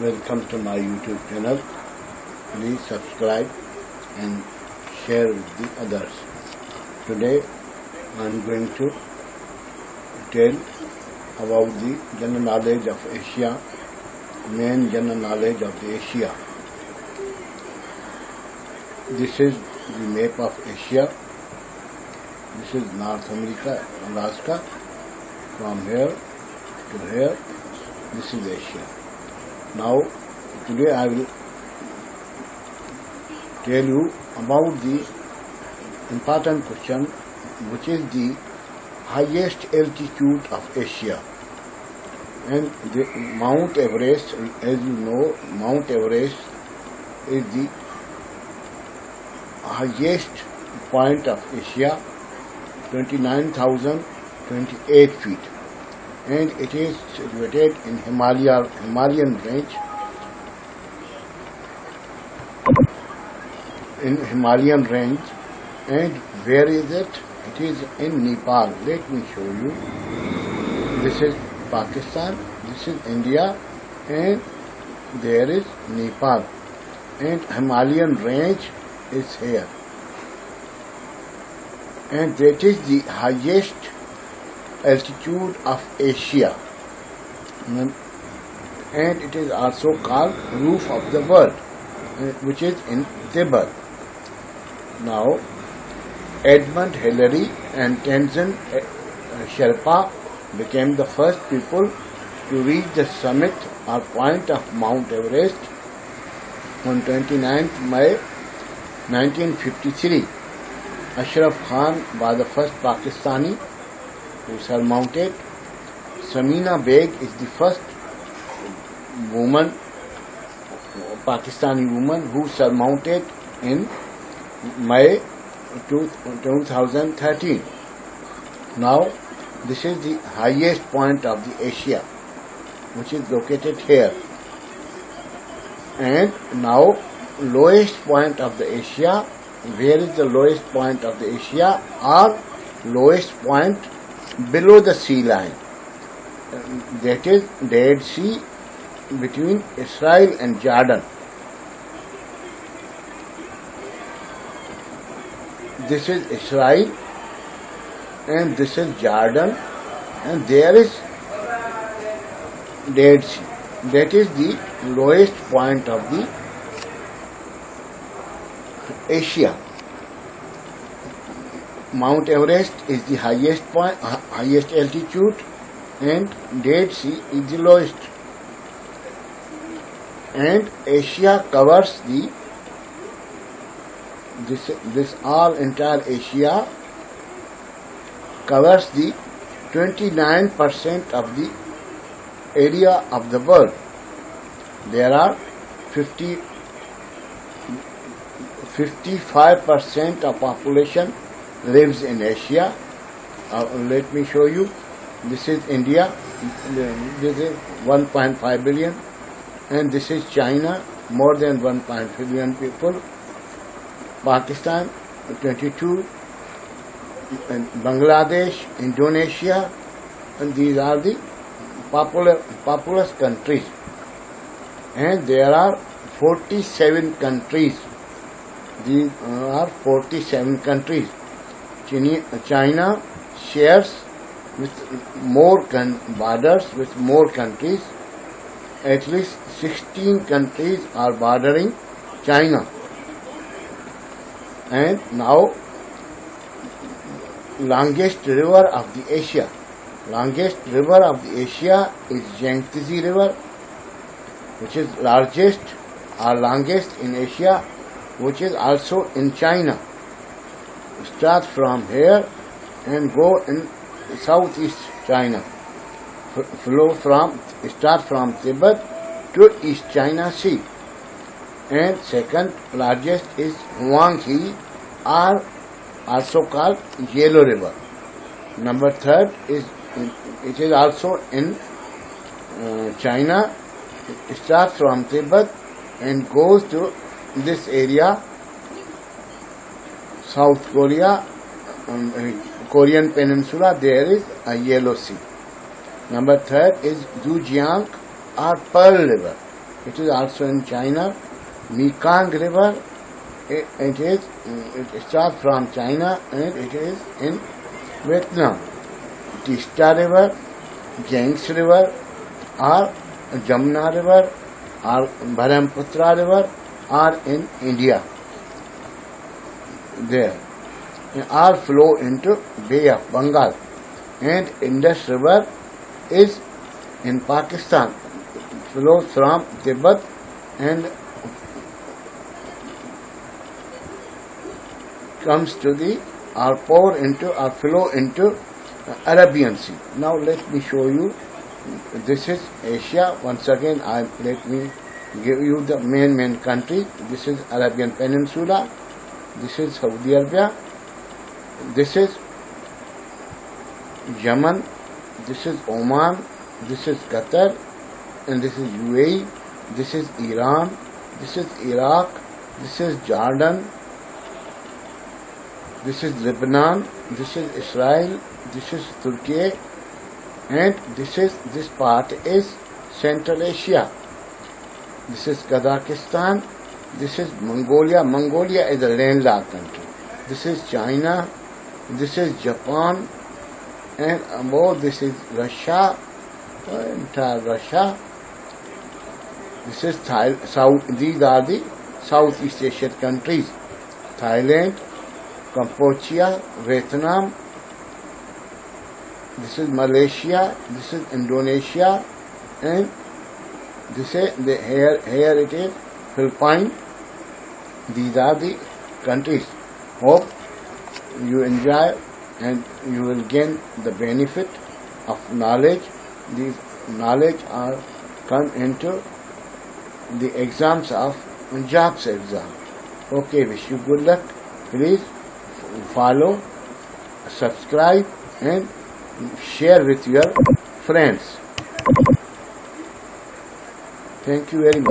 Welcome to my YouTube channel. Please subscribe and share with the others. Today I am going to tell about the general knowledge of Asia, main general knowledge of the Asia. This is the map of Asia. This is North America, Alaska. From here to here, this is Asia. Now, today I will tell you about the important question, which is the highest altitude of Asia. And the Mount Everest, as you know, Mount Everest is the highest point of Asia, 29,028 feet. And it is situated in Himalayan range. And where is it? It is in Nepal. Let me show you. This is Pakistan, this is India, and there is Nepal. And Himalayan range is here. And that is the highest altitude of Asia, and it is also called roof of the world, which is in Tibet. Now, Edmund Hillary and Tenzin Sherpa became the first people to reach the summit or point of Mount Everest on 29th May 1953. Ashraf Khan was the first Pakistani who surmounted. Samina Beg is the first woman, Pakistani woman, who surmounted in May 2013. Now, this is the highest point of the Asia, which is located here. And now, lowest point of the Asia. Where is the lowest point of the Asia, or lowest point below the sea line? That is Dead Sea between Israel and Jordan. This is Israel and this is Jordan, and there is Dead Sea. That is the lowest point of the Asia. Mount Everest is the highest point, highest altitude, and Dead Sea is the lowest. And Asia covers this all entire Asia covers the 29% of the area of the world. There are 55% of population lives in Asia. Let me show you. This is India. This is 1.5 billion. And this is China, more than 1.5 billion people. Pakistan, 22. And Bangladesh, Indonesia. And these are the populous countries. And there are 47 countries. These are 47 countries. China shares with more borders with more countries. At least 16 countries are bordering China. And now, longest river of the Asia. Longest river of the Asia is Yangtze River, which is largest or longest in Asia, which is also in China. Start from here and go in southeast China. Start from Tibet to East China Sea. And second largest is Huanghe, or also called Yellow River. Number third is it is also in China. It starts from Tibet and goes to this area, South Korea, Korean Peninsula. There is a Yellow Sea. Number third is Zhejiang or Pearl River. It is also in China. Mekong River, it starts from China and it is in Vietnam. Tista River, Ganges River, or Jamuna River, or Brahmaputra River are in India. There, all flow into Bay of Bengal, and Indus River is in Pakistan, flows from Tibet and comes to the or pour into or flow into Arabian Sea. Now let me show you. This is Asia. Once again, let me give you the main country. This is Arabian Peninsula. This is Saudi Arabia. This is Yemen. This is Oman. This is Qatar. And this is UAE. This is Iran. This is Iraq. This is Jordan. This is Lebanon. This is Israel. This is Turkey. And this part is Central Asia. This is Kazakhstan. This is Mongolia. Mongolia is a landlocked country. This is China. This is Japan. And above this is Russia. Entire Russia. This is these are the Southeast Asian countries. Thailand, Cambodia, Vietnam. This is Malaysia. This is Indonesia, and this is here it is Philippines. These are the countries. Hope you enjoy and you will gain the benefit of knowledge. These knowledge are come into the exams of jobs exam. Okay, wish you good luck. Please follow, subscribe, and share with your friends. Thank you very much.